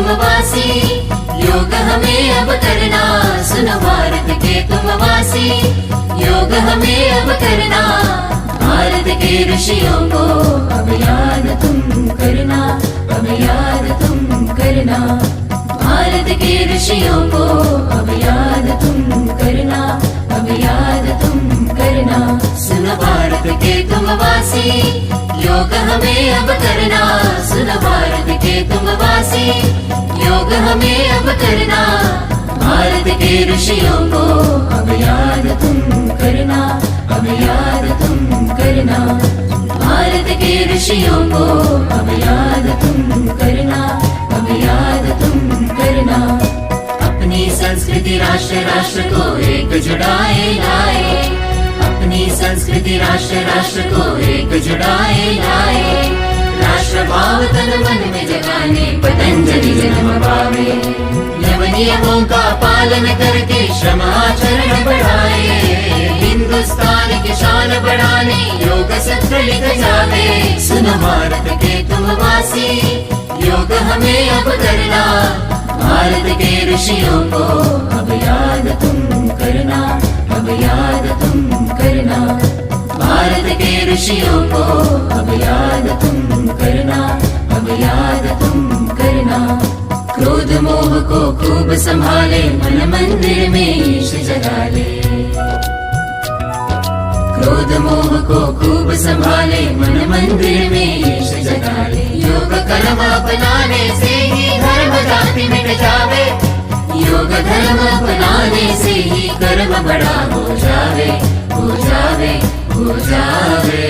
तुम वासी, योग हमें अब करना, सुनो भारत के तुम वासी, योग हमें अब करना। भारत के ऋषियों को अब याद तुम करना, अब याद तुम करना। भारत के ऋषियों को अब याद तुम करना, अब याद तुम करना। सुनो भारत के तुम वासी, योग हमें अब करना, सुनो भारत के तुम वासी, योग हमें अब करना। भारत के ऋषियों को अब याद तुम करना, अब याद तुम करना। भारत के ऋषियों को अब याद तुम करना, अब याद तुम करना। अपनी संस्कृति राष्ट्र राष्ट्र को एक जुड़ाए लाए, अपनी संस्कृति राष्ट्र राष्ट्र को एक जुड़ाए लाए। राष्ट्र भाव तन मन में जगाने पतंजलि जन्म पावे, यम नियमों का पालन करके श्रम आचरण बढ़ाए। हिंदुस्तान की शान बढ़ाने योग सूत्र लिख जावे। सुनो भारत के तुम वासी, योग हमें अब करना। भारत के ऋषियों को अब याद तुम करना, अब याद तुम करना। भारत के ऋषियों को अब याद तुम करना, अब याद तुम करना। क्रोध मोह को खूब संभाले, मन मंदिर में ईश जगा ले। क्रोध मोह को खूब संभाले, मन मंदिर में ईश जगा ले। योग कर्म अपनाने से ही धर्म जाति मिट जावे, योग धर्म अपनाने से ही कर्म बड़ा हो जावे, हो जावे, हो जावे।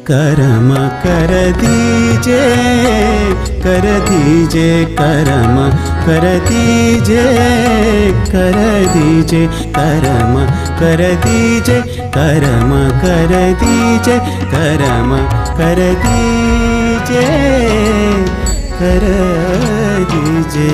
कर्म कर दीजे, कर दीजे कर्म कर दीजे, कर दीजे कर्म कर दीजे, कर्म कर दीजे, कर्म कर दीजे, कर दीजे।